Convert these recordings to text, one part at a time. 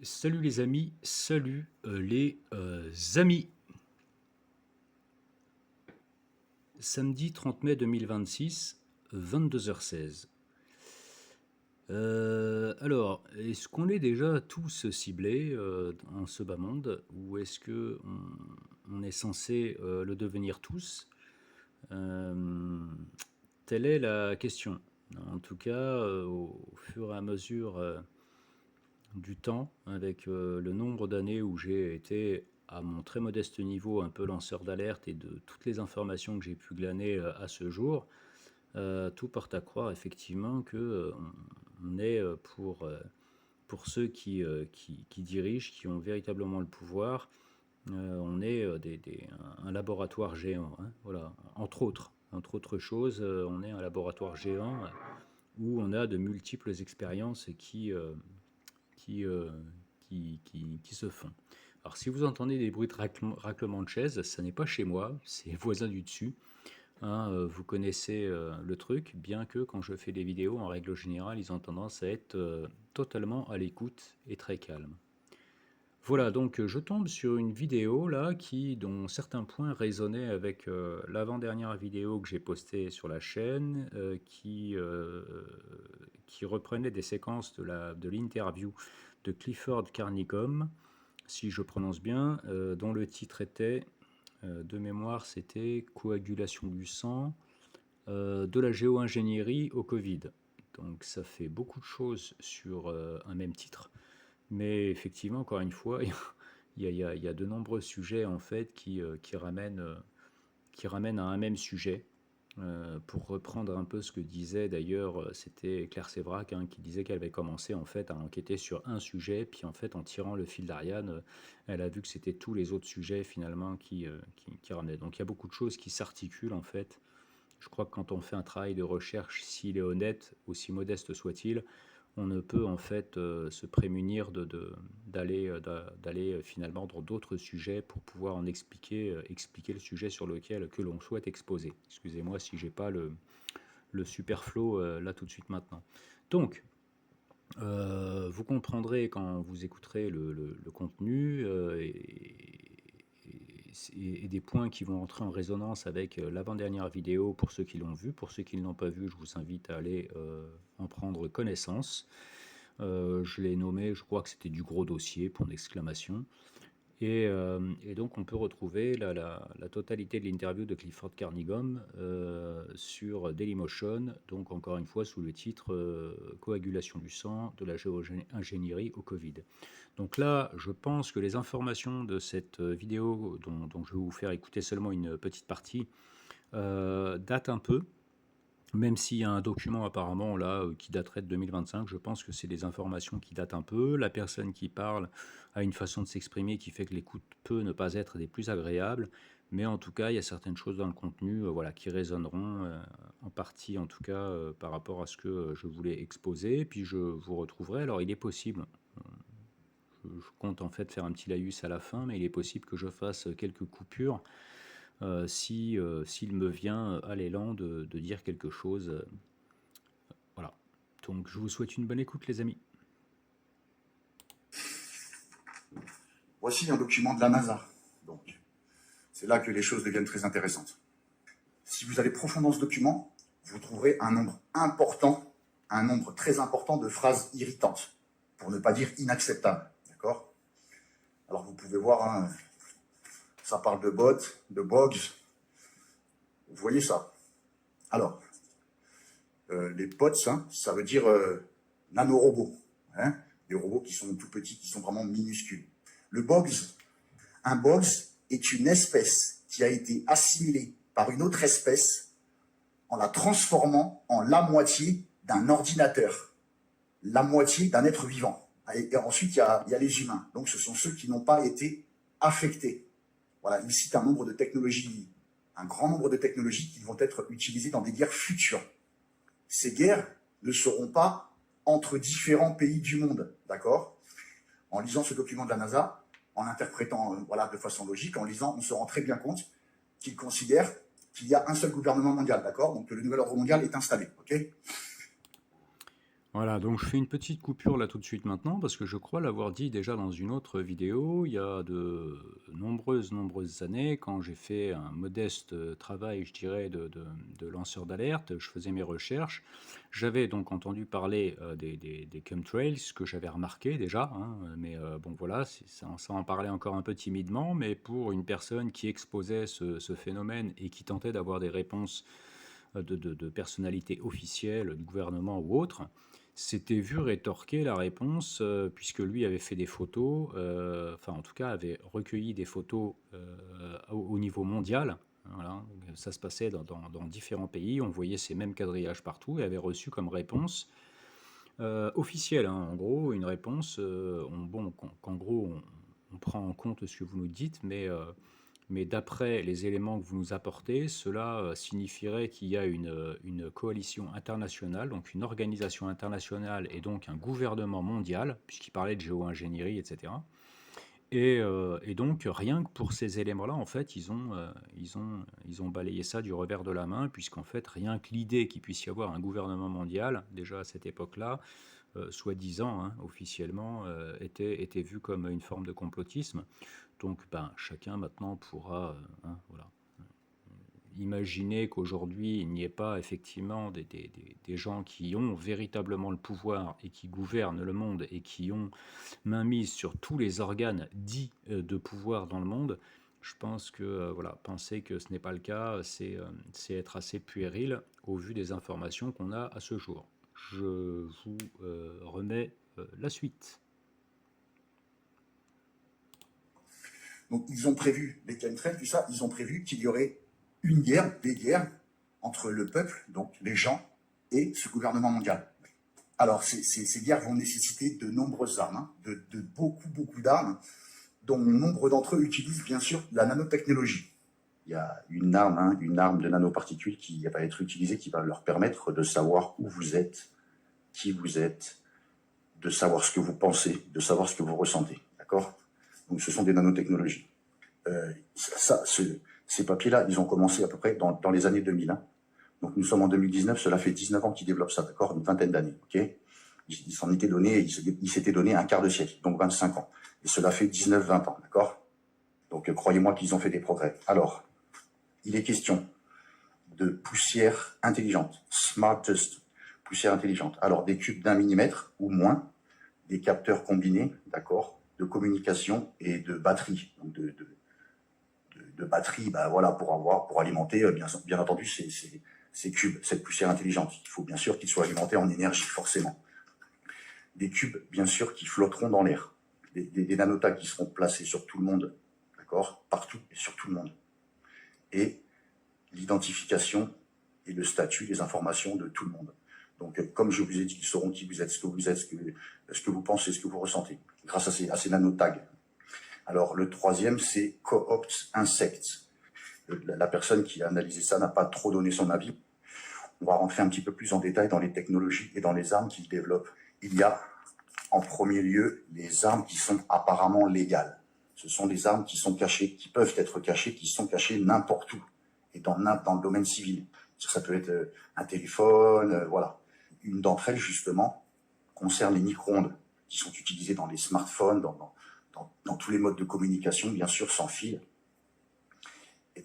Salut les amis, salut les amis. Samedi 30 mai 2026, 22h16. Alors, est-ce qu'on est déjà tous ciblés en ce bas monde ou est-ce que on est censé le devenir tous? Euh, Telle est la question. En tout cas, au fur et à mesure du temps, avec le nombre d'années où j'ai été à mon très modeste niveau un peu lanceur d'alerte et de toutes les informations que j'ai pu glaner à ce jour, tout porte à croire effectivement que on est pour ceux qui dirigent, qui ont véritablement le pouvoir, on est un laboratoire géant, hein, voilà. Entre autres choses, on est un laboratoire géant où on a de multiples expériences qui, euh, qui se font. Alors si vous entendez des bruits de raclement de chaises, ça n'est pas chez moi, c'est les voisins du dessus. Hein, vous connaissez le truc, bien que quand je fais des vidéos, en règle générale, ils ont tendance à être totalement à l'écoute et très calmes. Voilà, donc je tombe sur une vidéo là dont certains points résonnaient avec l'avant-dernière vidéo que j'ai postée sur la chaîne, qui reprenait des séquences de l'interview de Clifford Carnicom, si je prononce bien, dont le titre était, de mémoire, c'était Coagulation du sang, de la géo-ingénierie au Covid. Donc ça fait beaucoup de choses sur un même titre. Mais effectivement, encore une fois, il y a de nombreux sujets en fait qui ramènent à un même sujet. Pour reprendre un peu ce que disait d'ailleurs, c'était Claire Sévrac, hein, qui disait qu'elle avait commencé en fait à enquêter sur un sujet, puis en fait en tirant le fil d'Ariane, elle a vu que c'était tous les autres sujets finalement qui ramenaient. Donc il y a beaucoup de choses qui s'articulent en fait. Je crois que quand on fait un travail de recherche, s'il est honnête, aussi modeste soit-il, on ne peut en fait se prémunir d'aller finalement dans d'autres sujets pour pouvoir en expliquer le sujet sur lequel que l'on souhaite exposer. Excusez-moi si j'ai pas le super flow là tout de suite maintenant. Donc, vous comprendrez quand vous écouterez le contenu et des points qui vont entrer en résonance avec l'avant-dernière vidéo pour ceux qui l'ont vu. Pour ceux qui ne l'ont pas vu, je vous invite à aller en prendre connaissance. Je l'ai nommé, je crois que c'était du gros dossier, point d'exclamation. Et donc on peut retrouver la totalité de l'interview de Clifford Carnicom sur Dailymotion, donc encore une fois sous le titre Coagulation du sang, de la géo-ingénierie au Covid. Donc là, je pense que les informations de cette vidéo, dont je vais vous faire écouter seulement une petite partie, datent un peu. Même s'il y a un document apparemment là qui daterait de 2025, je pense que c'est des informations qui datent un peu. La personne qui parle a une façon de s'exprimer qui fait que l'écoute peut ne pas être des plus agréables, mais en tout cas, il y a certaines choses dans le contenu voilà, qui résonneront en partie, en tout cas, par rapport à ce que je voulais exposer. Puis je vous retrouverai. Alors, il est possible, je compte en fait faire un petit laïus à la fin, mais il est possible que je fasse quelques coupures s'il me vient à l'élan de dire quelque chose. Voilà. Donc je vous souhaite une bonne écoute les amis. Voici un document de la NASA. Donc, c'est là que les choses deviennent très intéressantes. Si vous allez profond dans ce document, vous trouverez un nombre important, un nombre très important de phrases irritantes, pour ne pas dire inacceptables. D'accord? Alors vous pouvez voir, hein, ça parle de bots, de bugs. Vous voyez ça? Alors, les bots, hein, ça veut dire nanorobots. Hein, des robots qui sont tout petits, qui sont vraiment minuscules. Le bugs, un bugs est une espèce qui a été assimilée par une autre espèce en la transformant en la moitié d'un ordinateur, la moitié d'un être vivant. Et ensuite, il y a les humains. Donc, ce sont ceux qui n'ont pas été affectés. Voilà, il cite un nombre de technologies, un grand nombre de technologies qui vont être utilisées dans des guerres futures. Ces guerres ne seront pas entre différents pays du monde, d'accord? En lisant ce document de la NASA, en l'interprétant voilà, de façon logique, en lisant, on se rend très bien compte qu'il considère qu'il y a un seul gouvernement mondial, d'accord? Donc que le nouvel ordre mondial est installé, ok? Voilà, donc je fais une petite coupure là tout de suite maintenant parce que je crois l'avoir dit déjà dans une autre vidéo il y a de nombreuses années quand j'ai fait un modeste travail, je dirais, de lanceur d'alerte, je faisais mes recherches, j'avais donc entendu parler des chemtrails, ce que j'avais remarqué déjà, hein, mais bon voilà, ça en parlait encore un peu timidement, mais pour une personne qui exposait ce phénomène et qui tentait d'avoir des réponses de personnalités officielles, du gouvernement ou autre, s'était vu rétorquer la réponse, puisque lui avait fait des photos, enfin en tout cas avait recueilli des photos au niveau mondial. Voilà, ça se passait dans différents pays, on voyait ces mêmes quadrillages partout et avait reçu comme réponse officielle, hein, en gros, une réponse, bon, qu'en gros on prend en compte ce que vous nous dites, mais d'après les éléments que vous nous apportez, cela signifierait qu'il y a une coalition internationale, donc une organisation internationale et donc un gouvernement mondial, puisqu'il parlait de géo-ingénierie, etc. Et donc, rien que pour ces éléments-là, en fait, ils ont balayé ça du revers de la main, puisqu'en fait, rien que l'idée qu'il puisse y avoir un gouvernement mondial, déjà à cette époque-là, soi-disant, hein, officiellement, était vu comme une forme de complotisme. Donc, ben, chacun maintenant pourra, hein, voilà, imaginer qu'aujourd'hui, il n'y ait pas effectivement des gens qui ont véritablement le pouvoir et qui gouvernent le monde et qui ont mainmise sur tous les organes dits de pouvoir dans le monde. Je pense que voilà, penser que ce n'est pas le cas, c'est être assez puéril au vu des informations qu'on a à ce jour. Je vous remets la suite. Donc, ils ont prévu, les chemtrails, tout ça, ils ont prévu qu'il y aurait une guerre, des guerres, entre le peuple, donc les gens, et ce gouvernement mondial. Alors, ces guerres vont nécessiter de nombreuses armes, hein, de beaucoup d'armes, dont nombre d'entre eux utilisent bien sûr la nanotechnologie. Il y a une arme, hein, une arme de nanoparticules qui va être utilisée, qui va leur permettre de savoir où vous êtes, qui vous êtes, de savoir ce que vous pensez, de savoir ce que vous ressentez. D'accord? Donc, ce sont des nanotechnologies. Ces papiers-là, ils ont commencé à peu près dans les années 2000. Hein. Donc, nous sommes en 2019, cela fait 19 ans qu'ils développent ça, d'accord? Une vingtaine d'années, ok? Ils s'en étaient donné, ils s'étaient donné un quart de siècle, donc 25 ans. Et cela fait 19-20 ans, d'accord? Donc, croyez-moi qu'ils ont fait des progrès. Alors, il est question de poussière intelligente, smartest, poussière intelligente. Alors, des cubes d'1 millimètre ou moins, des capteurs combinés, d'accord, de communication et de batterie. Donc, de batterie, bah voilà, pour alimenter, bien entendu, ces cubes, cette poussière intelligente. Il faut bien sûr qu'ils soient alimentés en énergie, forcément. Des cubes, bien sûr, qui flotteront dans l'air. Des nanotags qui seront placés sur tout le monde, d'accord, partout et sur tout le monde. Et l'identification et le statut des informations de tout le monde. Donc, comme je vous ai dit, ils sauront qui vous êtes, ce que vous êtes, ce que vous pensez, ce que vous ressentez, grâce à ces nanotags. Alors, le troisième, c'est Co-opt Insect. La personne qui a analysé ça n'a pas trop donné son avis. On va rentrer un petit peu plus en détail dans les technologies et dans les armes qu'il développe. Il y a, en premier lieu, les armes qui sont apparemment légales. Ce sont des armes qui sont cachées, qui peuvent être cachées, qui sont cachées n'importe où et dans le domaine civil. Ça peut être un téléphone, voilà. Une d'entre elles, justement, concerne les micro-ondes qui sont utilisées dans les smartphones, dans tous les modes de communication, bien sûr, sans fil. Et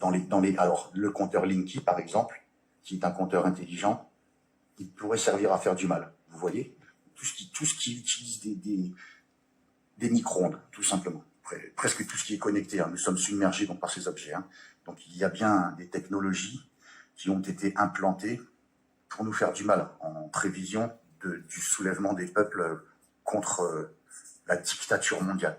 alors, le compteur Linky, par exemple, qui est un compteur intelligent, il pourrait servir à faire du mal. Vous voyez, tout ce qui utilise des micro-ondes, tout simplement. Presque tout ce qui est connecté. Hein. Nous sommes submergés donc, par ces objets. Hein. Donc, il y a bien des technologies qui ont été implantées pour nous faire du mal, en prévision du soulèvement des peuples contre la dictature mondiale.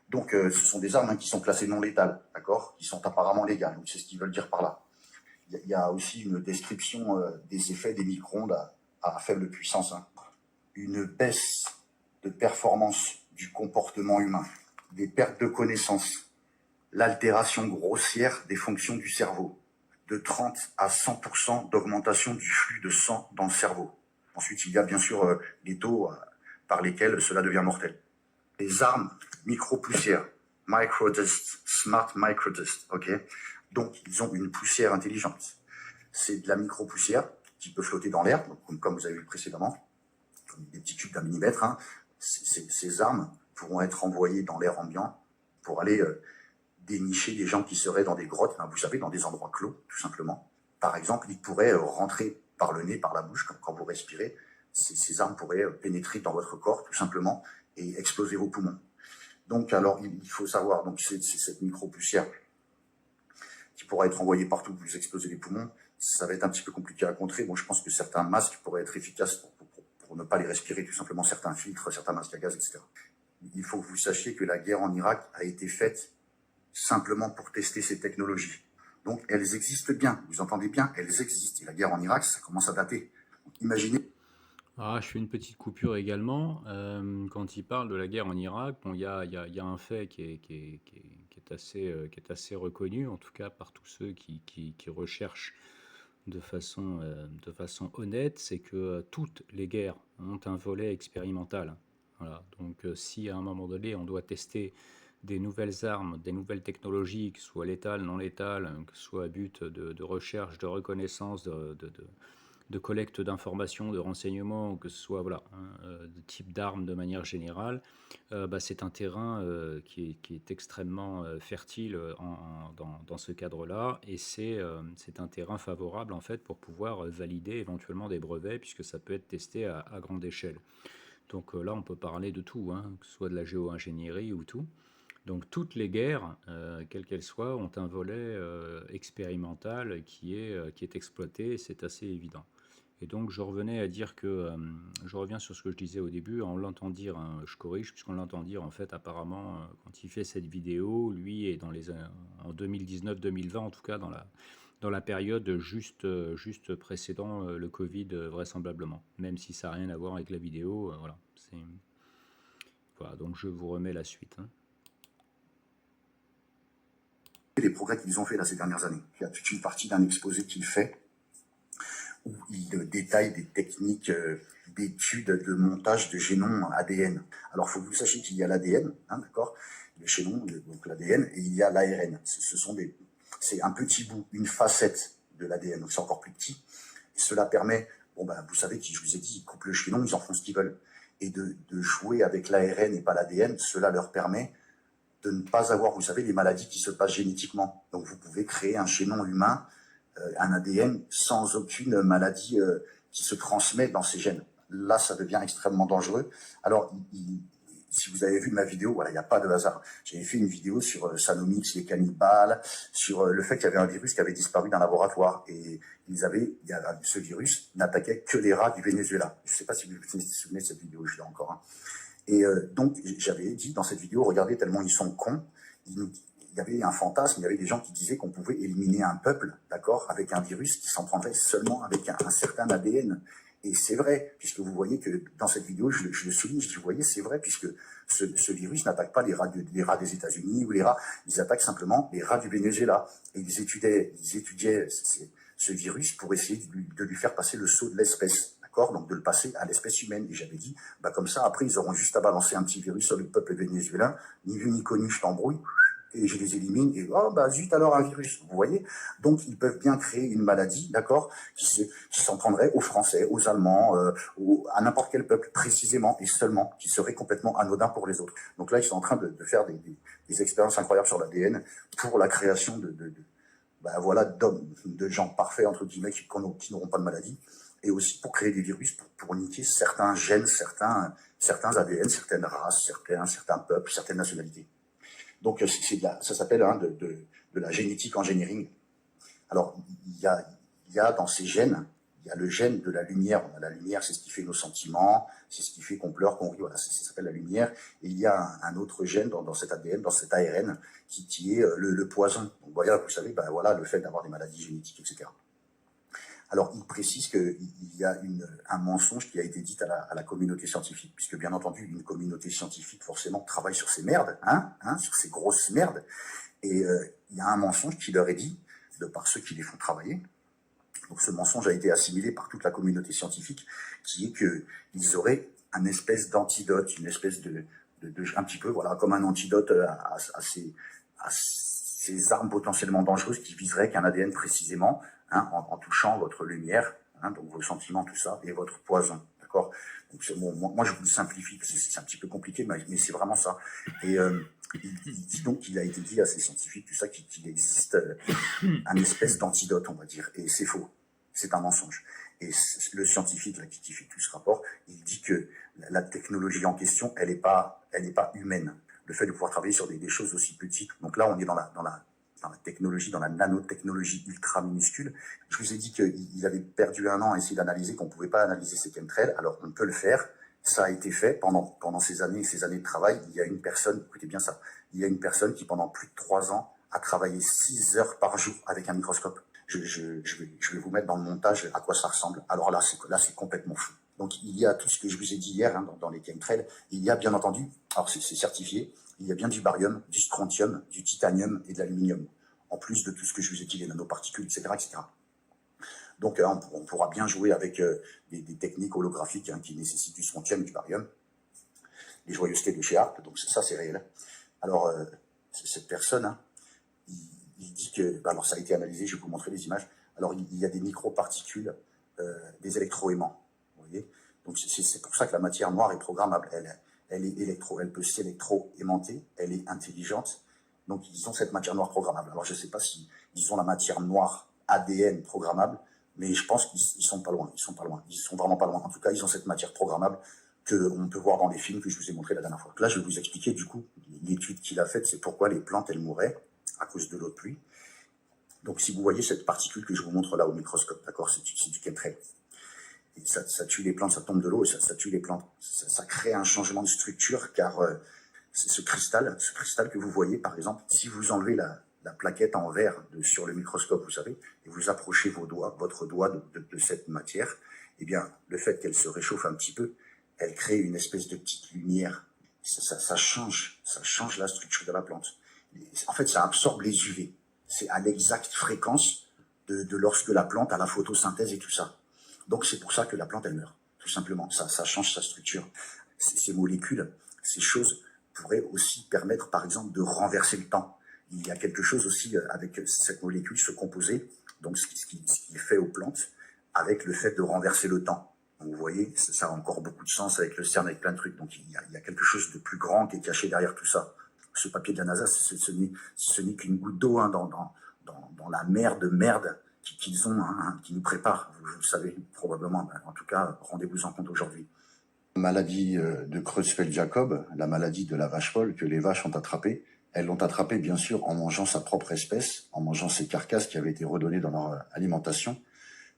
Donc, ce sont des armes qui sont classées non létales, d'accord, qui sont apparemment légales. Donc, c'est ce qu'ils veulent dire par là. Il y a aussi une description des effets des micro-ondes à faible puissance. Hein. Une baisse de performance du comportement humain, des pertes de connaissances, l'altération grossière des fonctions du cerveau, de 30 à 100% d'augmentation du flux de sang dans le cerveau. Ensuite, il y a bien sûr les taux par lesquels cela devient mortel. Les armes micro-poussières, microdust, smart microdust, ok. Donc, ils ont une poussière intelligente. C'est de la micro-poussière qui peut flotter dans l'air, comme vous avez vu précédemment. des petits cubes d'un millimètre, hein, ces armes pourront être envoyées dans l'air ambiant pour aller dénicher des gens qui seraient dans des grottes, hein, vous savez, dans des endroits clos, tout simplement. Par exemple, ils pourraient rentrer par le nez, par la bouche, quand vous respirez. Ces armes pourraient pénétrer dans votre corps, tout simplement, et exploser vos poumons. Donc, alors, il faut savoir, donc c'est cette micro-poussière qui pourra être envoyée partout, vous explosez les poumons. Ça va être un petit peu compliqué à contrer. Bon, je pense que certains masques pourraient être efficaces pour ne pas les respirer, tout simplement, certains filtres, certains masques à gaz, etc. Il faut que vous sachiez que la guerre en Irak a été faite simplement pour tester ces technologies. Donc, elles existent bien. Vous entendez bien, elles existent. Et la guerre en Irak, ça commence à dater. Donc, imaginez. Ah, je fais une petite coupure également. Quand il parle de la guerre en Irak, bon, il y a un fait qui est assez reconnu, en tout cas par tous ceux qui recherchent de façon honnête, c'est que toutes les guerres ont un volet expérimental. Voilà. Donc, si à un moment donné, on doit tester des nouvelles armes, des nouvelles technologies, que ce soit létales, non létales, que ce soit à but de recherche, de reconnaissance, de collecte d'informations, de renseignements, ou que ce soit voilà, de type d'armes de manière générale, c'est un terrain qui est extrêmement fertile dans ce cadre-là, et c'est un terrain favorable en fait pour pouvoir valider éventuellement des brevets, puisque ça peut être testé à grande échelle. Donc là, on peut parler de tout, hein, que ce soit de la géo-ingénierie ou tout. Donc toutes les guerres, quelles qu'elles soient, ont un volet expérimental qui est exploité, et c'est assez évident. Et donc je revenais à dire que, je reviens sur ce que je disais au début, on l'entend dire, hein, je corrige, puisqu'on l'entend dire en fait apparemment, quand il fait cette vidéo, lui est en 2019-2020, en tout cas dans la période juste précédant le Covid, vraisemblablement, même si ça n'a rien à voir avec la vidéo, voilà. Voilà, donc je vous remets la suite, hein. Les progrès qu'ils ont fait là ces dernières années. Il y a toute une partie d'un exposé qu'il fait où il détaille des techniques d'études de montage de génomes ADN. Alors, il faut que vous sachiez qu'il y a l'ADN, hein, d'accord, le génome, donc l'ADN, et il y a l'ARN. C'est un petit bout, une facette de l'ADN, donc c'est encore plus petit. Et cela permet, vous savez, je vous ai dit, ils coupent le génome, ils en font ce qu'ils veulent. Et de jouer avec l'ARN et pas l'ADN, cela leur permet de ne pas avoir, vous savez, les maladies qui se passent génétiquement. Donc, vous pouvez créer un génome humain, un ADN, sans aucune maladie qui se transmet dans ces gènes. Là, ça devient extrêmement dangereux. Alors, si vous avez vu ma vidéo, voilà, il n'y a pas de hasard. J'avais fait une vidéo sur Sanomix, les cannibales, sur le fait qu'il y avait un virus qui avait disparu d'un laboratoire. Et ce virus n'attaquait que les rats du Venezuela. Je ne sais pas si vous vous souvenez de cette vidéo, je l'ai encore. Hein. Et donc, j'avais dit dans cette vidéo, regardez, tellement ils sont cons, il y avait un fantasme, il y avait des gens qui disaient qu'on pouvait éliminer un peuple, d'accord, avec un virus qui s'en prendrait seulement avec un certain ADN. Et c'est vrai, puisque vous voyez que dans cette vidéo, je le souligne, je dis, vous voyez, c'est vrai, puisque ce virus n'attaque pas les rats des États-Unis ou les rats, ils attaquent simplement les rats du Venezuela. Et ils étudiaient ce virus pour essayer de lui faire passer le sceau de l'espèce. Donc de le passer à l'espèce humaine. Et j'avais dit, comme ça, après, ils auront juste à balancer un petit virus sur le peuple vénézuélien, ni vu ni connu, je t'embrouille, et je les élimine, et zut, alors un virus, vous voyez. Donc ils peuvent bien créer une maladie, d'accord, qui s'en prendrait aux Français, aux Allemands, à n'importe quel peuple, précisément, et seulement, qui serait complètement anodin pour les autres. Donc là, ils sont en train de faire des expériences incroyables sur l'ADN pour la création d'hommes, de gens parfaits, entre guillemets, qui n'auront pas de maladie, et aussi pour créer des virus, pour niquer certains gènes, certains ADN, certaines races, certains peuples, certaines nationalités. Donc ça s'appelle de la génétique engineering. Alors, il y a dans ces gènes, il y a le gène de la lumière. La lumière, c'est ce qui fait nos sentiments, c'est ce qui fait qu'on pleure, qu'on rit, voilà, ça s'appelle la lumière. Et il y a un autre gène dans cet ADN, dans cet ARN, qui est le poison. Donc voilà, vous savez, le fait d'avoir des maladies génétiques, etc. Alors, il précise qu'il y a un mensonge qui a été dit à la communauté scientifique, puisque bien entendu, une communauté scientifique, forcément, travaille sur ces merdes, sur ces grosses merdes, et il y a un mensonge qui leur est dit, de par ceux qui les font travailler. Donc, ce mensonge a été assimilé par toute la communauté scientifique, qui est qu'ils auraient un espèce d'antidote, une espèce un petit peu, voilà, comme un antidote à ces armes potentiellement dangereuses qui viseraient qu'un ADN précisément, en touchant votre lumière, donc vos sentiments, tout ça, et votre poison, d'accord ? d'accord? Donc, bon, moi, je vous le simplifie, parce que c'est un petit peu compliqué, mais c'est vraiment ça. Et il dit donc qu'il a été dit à ces scientifiques, tout ça, qu'il existe un espèce d'antidote, on va dire. Et c'est faux. C'est un mensonge. Et le scientifique là, qui fait tout ce rapport, il dit que la technologie en question, elle n'est pas humaine. Le fait de pouvoir travailler sur des choses aussi petites. Donc là, on est dans la technologie, dans la nanotechnologie ultra minuscule. Je vous ai dit qu'il avait perdu 1 an à essayer d'analyser, qu'on ne pouvait pas analyser ces chemtrails. Alors, on peut le faire. Ça a été fait pendant ces années de travail. Il y a une personne, écoutez bien ça, il y a une personne qui, pendant plus de 3 ans, a travaillé 6 heures par jour avec un microscope. Je vais vous mettre dans le montage à quoi ça ressemble. Alors là, c'est complètement fou. Donc, il y a tout ce que je vous ai dit hier dans les chemtrails. Il y a bien entendu, alors c'est certifié, il y a bien du barium, du strontium, du titanium et de l'aluminium. En plus de tout ce que je vous ai dit, les nanoparticules, etc., etc. Donc, on pourra bien jouer avec des techniques holographiques qui nécessitent du strontium et du barium. Les joyeusetés de chez Harp, donc ça, c'est réel. Alors, cette personne, il dit que, alors ça a été analysé, je vais vous montrer les images. Alors, il y a des microparticules, des électroaimants, vous voyez. Donc, c'est pour ça que la matière noire est programmable. Elle peut s'électro-aimanter, elle est intelligente. Donc, ils ont cette matière noire programmable. Alors, je ne sais pas si ils ont la matière noire ADN programmable, mais je pense qu'ils sont pas loin. Ils sont vraiment pas loin. En tout cas, ils ont cette matière programmable qu'on peut voir dans les films que je vous ai montré la dernière fois. Là, je vais vous expliquer, du coup, l'étude qu'il a faite, c'est pourquoi les plantes, elles mouraient à cause de l'eau de pluie. Donc, si vous voyez cette particule que je vous montre là au microscope, d'accord, c'est du chemtrail. Et ça tue les plantes, ça tombe de l'eau et ça tue les plantes. Ça crée un changement de structure, car c'est ce cristal que vous voyez, par exemple, si vous enlevez la plaquette en verre sur le microscope, vous savez, et vous approchez votre doigt de cette matière, eh bien, le fait qu'elle se réchauffe un petit peu, elle crée une espèce de petite lumière. Ça change la structure de la plante. En fait, ça absorbe les UV. C'est à l'exacte fréquence de lorsque la plante a la photosynthèse et tout ça. Donc, c'est pour ça que la plante, elle meurt. Tout simplement, ça change sa structure. Ces molécules, ces choses pourraient aussi permettre, par exemple, de renverser le temps. Il y a quelque chose aussi avec cette molécule, ce composé, donc ce qui est fait aux plantes, avec le fait de renverser le temps. Donc, vous voyez, ça a encore beaucoup de sens avec le CERN, avec plein de trucs. Donc, il y a quelque chose de plus grand qui est caché derrière tout ça. Ce papier de la NASA, ce n'est qu'une goutte d'eau dans la mer de merde qu'ils ont, qui nous préparent. Vous le savez probablement. En tout cas, rendez-vous en compte aujourd'hui. La maladie de Creutzfeldt-Jakob, la maladie de la vache folle que les vaches ont attrapée, elles l'ont attrapée bien sûr en mangeant sa propre espèce, en mangeant ces carcasses qui avaient été redonnées dans leur alimentation,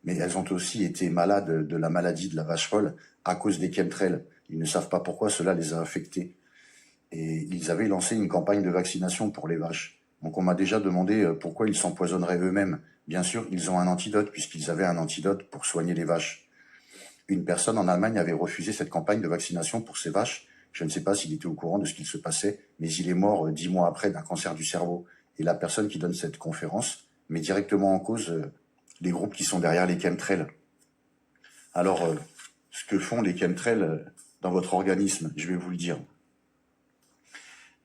mais elles ont aussi été malades de la maladie de la vache folle à cause des chemtrails. Ils ne savent pas pourquoi cela les a affectés. Et ils avaient lancé une campagne de vaccination pour les vaches. Donc on m'a déjà demandé pourquoi ils s'empoisonneraient eux-mêmes. Bien sûr, ils ont un antidote, puisqu'ils avaient un antidote pour soigner les vaches. Une personne en Allemagne avait refusé cette campagne de vaccination pour ses vaches. Je ne sais pas s'il était au courant de ce qu'il se passait, mais il est mort 10 mois après d'un cancer du cerveau. Et la personne qui donne cette conférence met directement en cause les groupes qui sont derrière les chemtrails. Alors, ce que font les chemtrails dans votre organisme, je vais vous le dire.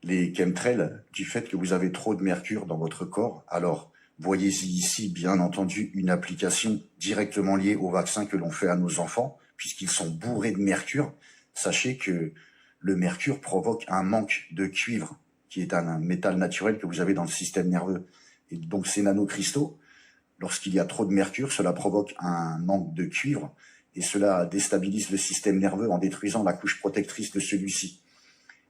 Les chemtrails, du fait que vous avez trop de mercure dans votre corps, alors voyez-y ici, bien entendu, une application directement liée au vaccin que l'on fait à nos enfants, puisqu'ils sont bourrés de mercure. Sachez que le mercure provoque un manque de cuivre, qui est un métal naturel que vous avez dans le système nerveux. Et donc ces nanocristaux, lorsqu'il y a trop de mercure, cela provoque un manque de cuivre, et cela déstabilise le système nerveux en détruisant la couche protectrice de celui-ci.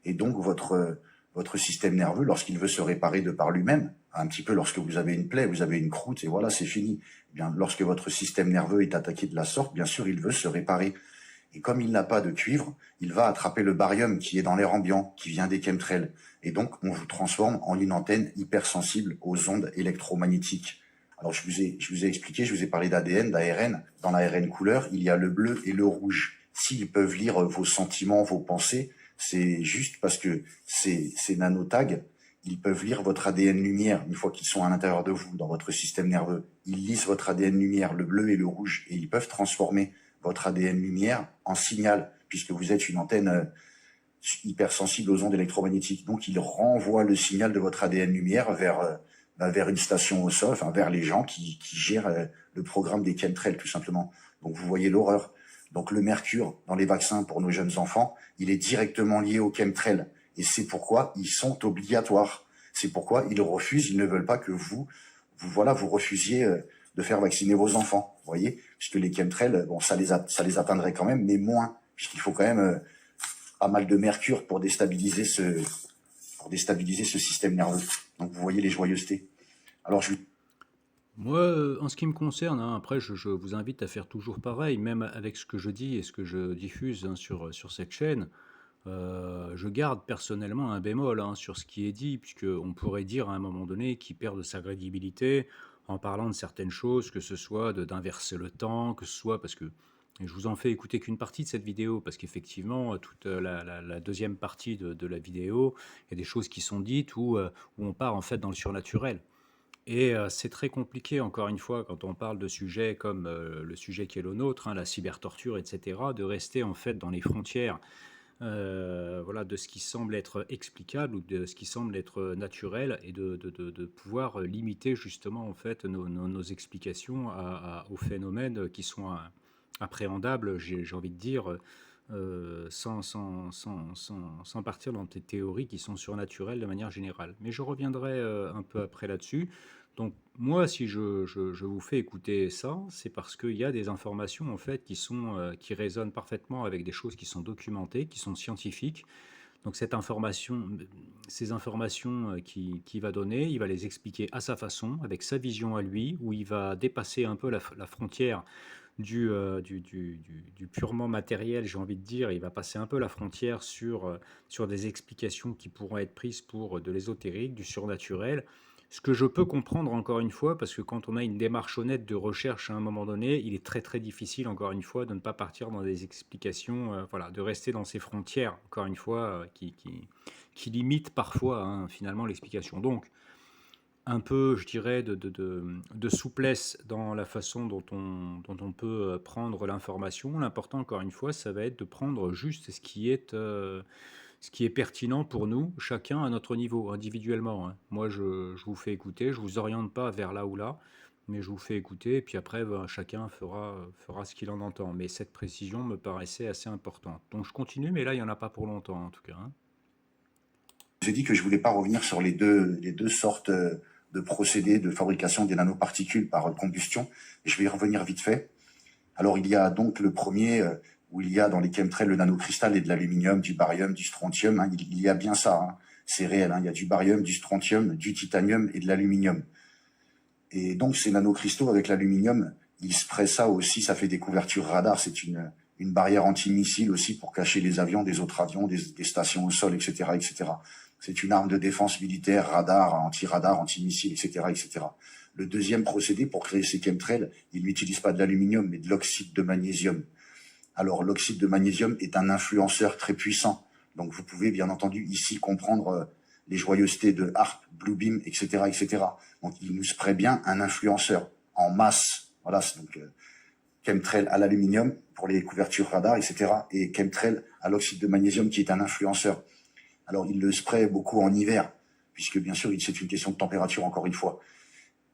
Et donc votre système nerveux, lorsqu'il veut se réparer de par lui-même, un petit peu lorsque vous avez une plaie, vous avez une croûte et voilà, c'est fini. Eh bien, lorsque votre système nerveux est attaqué de la sorte, bien sûr, il veut se réparer. Et comme il n'a pas de cuivre, il va attraper le barium qui est dans l'air ambiant, qui vient des chemtrails. Et donc, on vous transforme en une antenne hypersensible aux ondes électromagnétiques. Alors, je vous ai expliqué, je vous ai parlé d'ADN, d'ARN. Dans l'ARN couleur, il y a le bleu et le rouge. S'ils peuvent lire vos sentiments, vos pensées, c'est juste parce que ces nanotags, ils peuvent lire votre ADN lumière une fois qu'ils sont à l'intérieur de vous, dans votre système nerveux. Ils lisent votre ADN lumière, le bleu et le rouge, et ils peuvent transformer votre ADN lumière en signal, puisque vous êtes une antenne hypersensible aux ondes électromagnétiques. Donc, ils renvoient le signal de votre ADN lumière vers une station au sol, enfin vers les gens qui gèrent le programme des chemtrails, tout simplement. Donc, vous voyez l'horreur. Donc le mercure dans les vaccins pour nos jeunes enfants, il est directement lié au chemtrail. Et c'est pourquoi ils sont obligatoires. C'est pourquoi ils refusent, ils ne veulent pas que vous refusiez de faire vacciner vos enfants. Vous voyez, puisque les chemtrails, bon, ça les atteindrait quand même, mais moins, puisqu'il faut quand même pas mal de mercure pour déstabiliser ce système nerveux. Donc vous voyez les joyeusetés. Alors Moi, en ce qui me concerne, hein, après, je vous invite à faire toujours pareil, même avec ce que je dis et ce que je diffuse hein, sur cette chaîne. Je garde personnellement un bémol hein, sur ce qui est dit, puisqu'on pourrait dire à un moment donné qu'il perd de sa crédibilité en parlant de certaines choses, que ce soit d'inverser le temps, que ce soit parce que et je vous en fais écouter qu'une partie de cette vidéo, parce qu'effectivement, toute la deuxième partie de la vidéo, il y a des choses qui sont dites où on part en fait dans le surnaturel. Et c'est très compliqué, encore une fois, quand on parle de sujets comme le sujet qui est le nôtre, hein, la cybertorture, etc., de rester en fait dans les frontières voilà, de ce qui semble être explicable ou de ce qui semble être naturel et de pouvoir limiter justement en fait nos explications aux phénomènes qui sont appréhendables, j'ai envie de dire, sans partir dans des théories qui sont surnaturelles de manière générale. Mais je reviendrai un peu après là-dessus. Donc moi, si je vous fais écouter ça, c'est parce qu'il y a des informations en fait qui résonnent parfaitement avec des choses qui sont documentées, qui sont scientifiques. Donc ces informations qu'il va donner, il va les expliquer à sa façon, avec sa vision à lui, où il va dépasser un peu la frontière du purement matériel, j'ai envie de dire. Il va passer un peu la frontière sur des explications qui pourront être prises pour de l'ésotérique, du surnaturel. Ce que je peux comprendre encore une fois, parce que quand on a une démarche honnête de recherche à un moment donné, il est très très difficile encore une fois de ne pas partir dans des explications, voilà, de rester dans ces frontières, encore une fois, qui limitent parfois hein, finalement l'explication. Donc, un peu, je dirais, de souplesse dans la façon dont on peut prendre l'information. L'important, encore une fois, ça va être de prendre juste ce qui est pertinent pour nous, chacun à notre niveau, individuellement. Hein. Moi, je vous fais écouter, je ne vous oriente pas vers là ou là, mais je vous fais écouter, et puis après, ben, chacun fera ce qu'il en entend. Mais cette précision me paraissait assez importante. Donc je continue, mais là, il n'y en a pas pour longtemps, en tout cas. Hein. j'ai dit que je voulais pas revenir sur les deux sortes de procédés de fabrication des nanoparticules par combustion. Et je vais y revenir vite fait. Alors, il y a donc le premier où il y a dans les chemtrails le nanocristal et de l'aluminium, du barium, du strontium. Hein, il y a bien ça. Hein, c'est réel. Hein, il y a du barium, du strontium, du titanium et de l'aluminium. Et donc, ces nanocristaux avec l'aluminium, ils spraient ça aussi. Ça fait des couvertures radar. C'est une barrière antimissile aussi pour cacher les avions des autres avions, des stations au sol, etc., etc. C'est une arme de défense militaire, radar, anti-radar, anti-missile, etc., etc. Le deuxième procédé pour créer ces chemtrails, il n'utilise pas de l'aluminium, mais de l'oxyde de magnésium. Alors, l'oxyde de magnésium est un influenceur très puissant. Donc, vous pouvez bien entendu ici comprendre les joyeusetés de HAARP, Bluebeam, etc., etc. Donc, il nous spray bien un influenceur en masse. Voilà, donc chemtrail à l'aluminium pour les couvertures radar, etc. Et chemtrail à l'oxyde de magnésium qui est un influenceur. Alors, il le spray beaucoup en hiver, puisque bien sûr, c'est une question de température, encore une fois.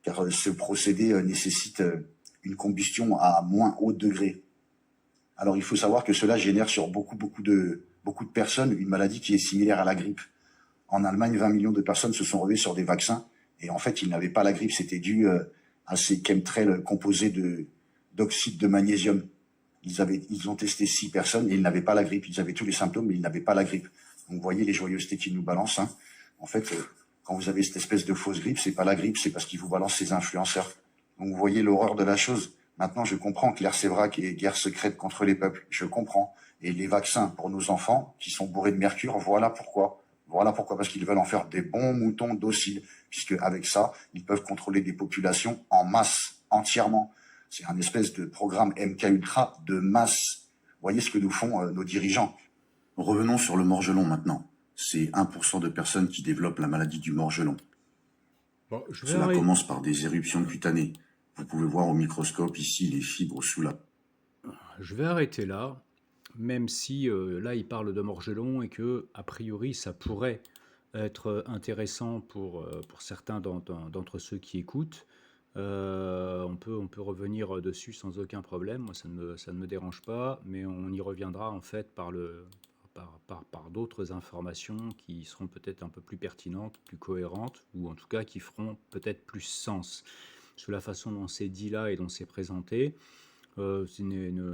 Car ce procédé nécessite une combustion à moins haut degré. Alors, il faut savoir que cela génère sur beaucoup de personnes une maladie qui est similaire à la grippe. En Allemagne, 20 millions de personnes se sont relevées sur des vaccins, et en fait, ils n'avaient pas la grippe. C'était dû à ces chemtrails composés d'oxyde de magnésium. Ils ont testé 6 personnes et ils n'avaient pas la grippe. Ils avaient tous les symptômes, mais ils n'avaient pas la grippe. Donc, vous voyez les joyeusetés qu'ils nous balancent. Hein. En fait, quand vous avez cette espèce de fausse grippe, c'est pas la grippe, c'est parce qu'ils vous balancent ces influenceurs. Donc, vous voyez l'horreur de la chose. Maintenant, je comprends que l'ère Sévrac est guerre secrète contre les peuples. Je comprends. Et les vaccins pour nos enfants, qui sont bourrés de mercure, voilà pourquoi. Voilà pourquoi, parce qu'ils veulent en faire des bons moutons dociles, puisque avec ça, ils peuvent contrôler des populations en masse, entièrement. C'est un espèce de programme MK Ultra de masse. Voyez ce que nous font nos dirigeants. Revenons sur le morgelon maintenant. C'est 1% de personnes qui développent la maladie du morgelon. Bon, Cela commence par des éruptions cutanées. Vous pouvez voir au microscope ici les fibres sous la... Je vais arrêter là, même si là il parle de morgelon et que a priori ça pourrait être intéressant pour certains d'entre ceux qui écoutent. On peut revenir dessus sans aucun problème. Moi, ça ne me dérange pas, mais on y reviendra en fait par d'autres informations qui seront peut-être un peu plus pertinentes, plus cohérentes, ou en tout cas qui feront peut-être plus sens. Sur la façon dont c'est dit là et dont c'est présenté, ne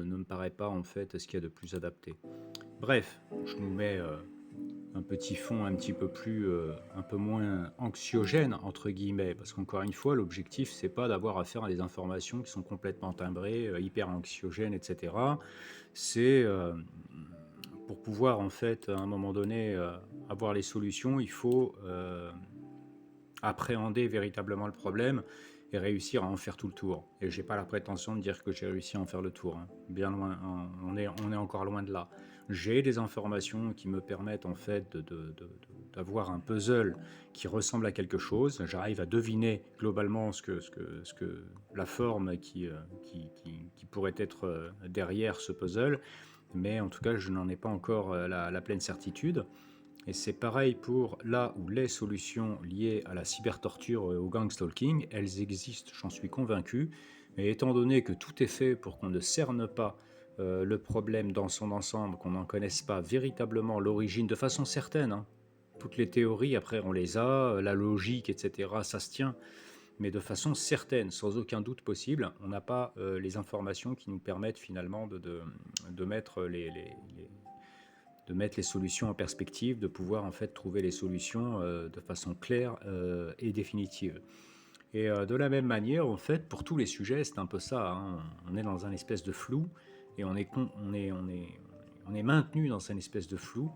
me paraît pas en fait ce qu'il y a de plus adapté. Bref, je nous mets un petit fond un peu moins anxiogène entre guillemets, parce qu'encore une fois, l'objectif c'est pas d'avoir affaire à des informations qui sont complètement timbrées, hyper anxiogènes, etc. C'est pour pouvoir en fait à un moment donné avoir les solutions, il faut appréhender véritablement le problème et réussir à en faire tout le tour. Et j'ai pas la prétention de dire que j'ai réussi à en faire le tour, hein. Bien loin, on est encore loin de là. J'ai des informations qui me permettent en fait d'avoir un puzzle qui ressemble à quelque chose. J'arrive à deviner globalement ce que la forme qui pourrait être derrière ce puzzle, mais en tout cas je n'en ai pas encore la pleine certitude. Et c'est pareil pour là où les solutions liées à la cybertorture et au gangstalking, elles existent, j'en suis convaincu. Mais étant donné que tout est fait pour qu'on ne cerne pas le problème dans son ensemble, qu'on n'en connaisse pas véritablement l'origine de façon certaine, hein. Toutes les théories, après, on les a, la logique, etc., ça se tient, mais de façon certaine, sans aucun doute possible, on n'a pas les informations qui nous permettent finalement de mettre de mettre les solutions en perspective, de pouvoir en fait trouver les solutions de façon claire et définitive. Et de la même manière, en fait, pour tous les sujets, c'est un peu ça, hein. On est dans un espèce de flou et on est maintenu dans une espèce de flou,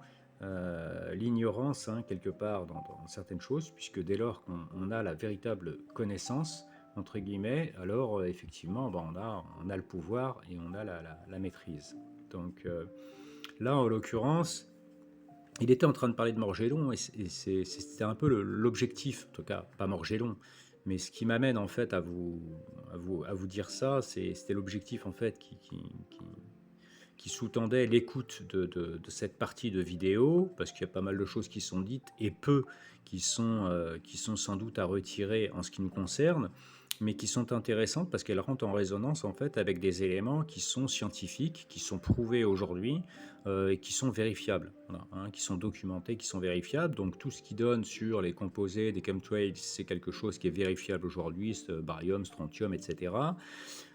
l'ignorance, hein, quelque part dans certaines choses, puisque dès lors qu'on a la véritable connaissance, entre guillemets, alors effectivement, ben, on a le pouvoir et on a la maîtrise. Donc là, en l'occurrence, il était en train de parler de Morgellon et c'était un peu l'objectif, en tout cas pas Morgellon, mais ce qui m'amène en fait à vous dire ça, c'était l'objectif en fait qui sous-tendait l'écoute de cette partie de vidéo, parce qu'il y a pas mal de choses qui sont dites et peu qui sont sans doute à retirer en ce qui nous concerne, mais qui sont intéressantes parce qu'elles rentrent en résonance en fait avec des éléments qui sont scientifiques, qui sont prouvés aujourd'hui et qui sont vérifiables, voilà, hein, qui sont documentés, qui sont vérifiables. Donc tout ce qui donne sur les composés des chemtrails, c'est quelque chose qui est vérifiable aujourd'hui, barium, strontium, etc.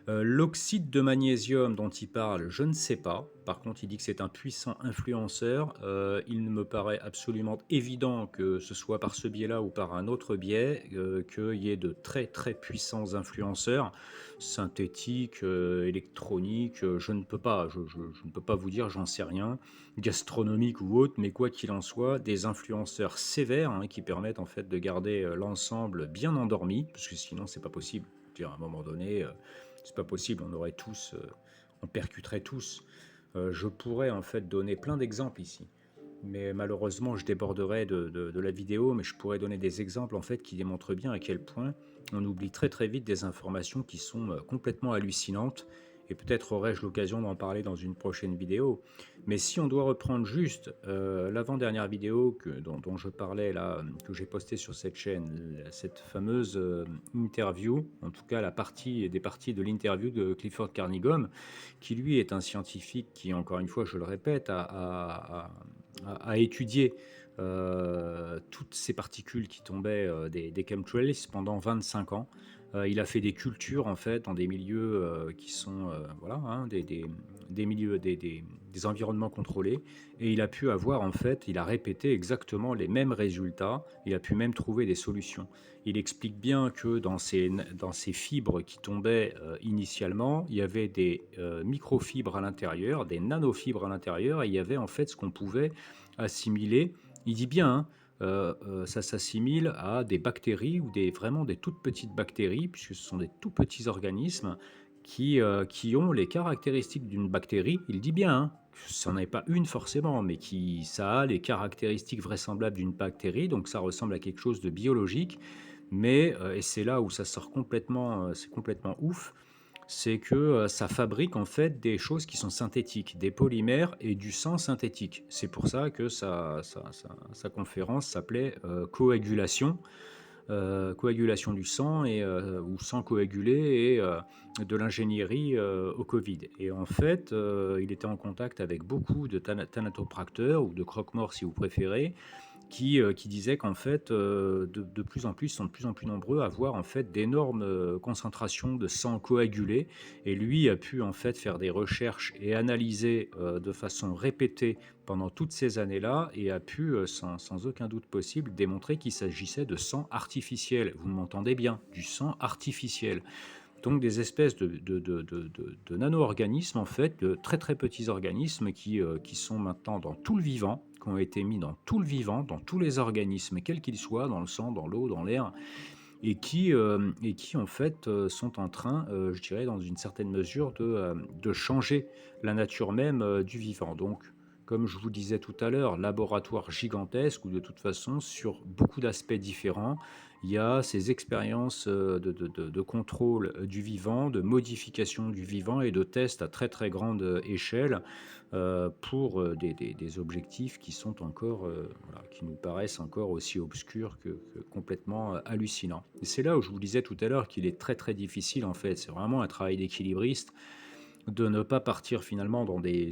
L'oxyde de magnésium dont il parle, je ne sais pas. Par contre, il dit que c'est un puissant influenceur. Il me paraît absolument évident que ce soit par ce biais-là ou par un autre biais, qu'il y ait de très très puissants influenceurs synthétiques, électroniques. Je ne peux pas, je ne peux pas vous dire, j'en sais rien, gastronomiques ou autres, mais quoi qu'il en soit, des influenceurs sévères, hein, qui permettent en fait de garder l'ensemble bien endormi, parce que sinon c'est pas possible. Je veux dire, à un moment donné, c'est pas possible, on percuterait tous. Je pourrais en fait donner plein d'exemples ici, mais malheureusement je déborderai de la vidéo, mais je pourrais donner des exemples en fait qui démontrent bien à quel point on oublie très très vite des informations qui sont complètement hallucinantes, et peut-être aurai-je l'occasion d'en parler dans une prochaine vidéo. Mais si on doit reprendre juste l'avant-dernière vidéo dont je parlais là, que j'ai postée sur cette chaîne, cette fameuse interview, en tout cas des parties de l'interview de Clifford Carnigom, qui lui est un scientifique qui, encore une fois, je le répète, a étudié toutes ces particules qui tombaient des chemtrails pendant 25 ans. Il a fait des cultures en fait dans des milieux qui sont voilà, hein, des milieux, des environnements contrôlés, et il a pu avoir en fait, il a répété exactement les mêmes résultats. Il a pu même trouver des solutions. Il explique bien que dans ces fibres qui tombaient initialement, il y avait des microfibres à l'intérieur, des nanofibres à l'intérieur, et il y avait en fait ce qu'on pouvait assimiler. Il dit bien, hein, ça s'assimile à des bactéries ou vraiment des toutes petites bactéries, puisque ce sont des tout petits organismes qui ont les caractéristiques d'une bactérie. Il dit bien, hein, ça n'en est pas une forcément, mais ça a les caractéristiques vraisemblables d'une bactérie, donc ça ressemble à quelque chose de biologique. Mais, et c'est là où ça sort complètement, c'est complètement ouf, c'est que ça fabrique en fait des choses qui sont synthétiques, des polymères et du sang synthétique. C'est pour ça que sa conférence s'appelait coagulation. coagulation du sang ou sang coagulé et de l'ingénierie au Covid. Et en fait, il était en contact avec beaucoup de thanatopracteurs ou de croque-morts si vous préférez, qui disaient qu'en fait, de plus en plus, ils sont de plus en plus nombreux à avoir en fait d'énormes concentrations de sang coagulé. Et lui a pu en fait faire des recherches et analyser de façon répétée pendant toutes ces années-là et a pu, sans aucun doute possible, démontrer qu'il s'agissait de sang artificiel. Vous m'entendez bien, du sang artificiel. Donc des espèces de nano-organismes, en fait, de très très petits organismes qui sont maintenant dans tout le vivant, qui ont été mis dans tout le vivant, dans tous les organismes, quels qu'ils soient, dans le sang, dans l'eau, dans l'air, et qui en fait sont en train, je dirais, dans une certaine mesure, de changer la nature même du vivant. Donc, comme je vous disais tout à l'heure, laboratoire gigantesque où de toute façon, sur beaucoup d'aspects différents, il y a ces expériences de contrôle du vivant, de modification du vivant et de tests à très très grande échelle pour des objectifs qui sont encore, voilà, qui nous paraissent encore aussi obscurs que complètement hallucinants. Et c'est là où je vous disais tout à l'heure qu'il est très très difficile en fait, c'est vraiment un travail d'équilibriste de ne pas partir finalement dans des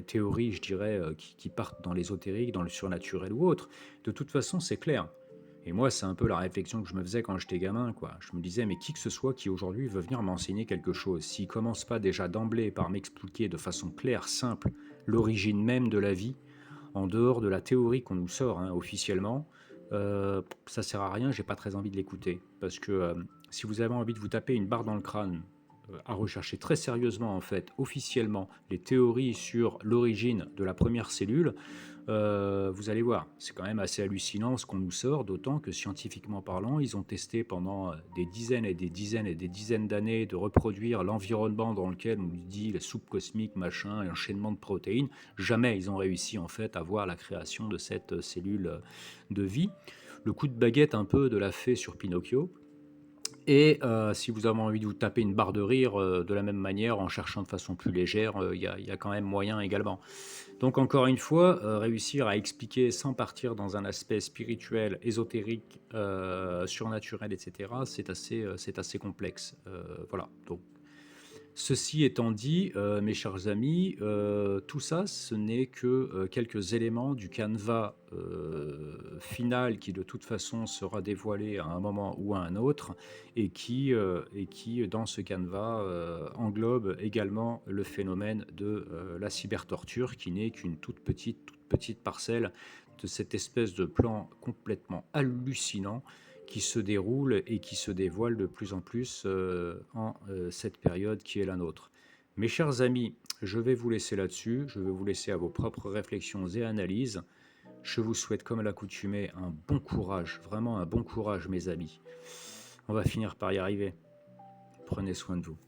théories, je dirais, qui partent dans l'ésotérique, dans le surnaturel ou autre. De toute façon, c'est clair. Et moi, c'est un peu la réflexion que je me faisais quand j'étais gamin, quoi. Je me disais, mais qui que ce soit qui aujourd'hui veut venir m'enseigner quelque chose, s'il commence pas déjà d'emblée par m'expliquer de façon claire, simple, l'origine même de la vie, en dehors de la théorie qu'on nous sort hein, officiellement, ça sert à rien, j'ai pas très envie de l'écouter. Parce que si vous avez envie de vous taper une barre dans le crâne, à rechercher très sérieusement, en fait, officiellement, les théories sur l'origine de la première cellule, vous allez voir, c'est quand même assez hallucinant ce qu'on nous sort, d'autant que scientifiquement parlant, ils ont testé pendant des dizaines et des dizaines et des dizaines d'années de reproduire l'environnement dans lequel on nous dit la soupe cosmique, machin, enchaînement de protéines. Jamais ils ont réussi en fait à voir la création de cette cellule de vie. Le coup de baguette un peu de la fée sur Pinocchio. Et si vous avez envie de vous taper une barre de rire de la même manière en cherchant de façon plus légère, y a quand même moyen également. Donc encore une fois, réussir à expliquer sans partir dans un aspect spirituel, ésotérique, surnaturel, etc., c'est assez complexe. Voilà. Donc, ceci étant dit, mes chers amis, tout ça, ce n'est que quelques éléments du canevas final qui, de toute façon, sera dévoilé à un moment ou à un autre et qui dans ce canevas, englobe également le phénomène de la cybertorture, qui n'est qu'une toute petite parcelle de cette espèce de plan complètement hallucinant qui se déroule et qui se dévoile de plus en plus en cette période qui est la nôtre. Mes chers amis, je vais vous laisser là-dessus, je vais vous laisser à vos propres réflexions et analyses. Je vous souhaite, comme à l'accoutumée, un bon courage, vraiment un bon courage, mes amis. On va finir par y arriver. Prenez soin de vous.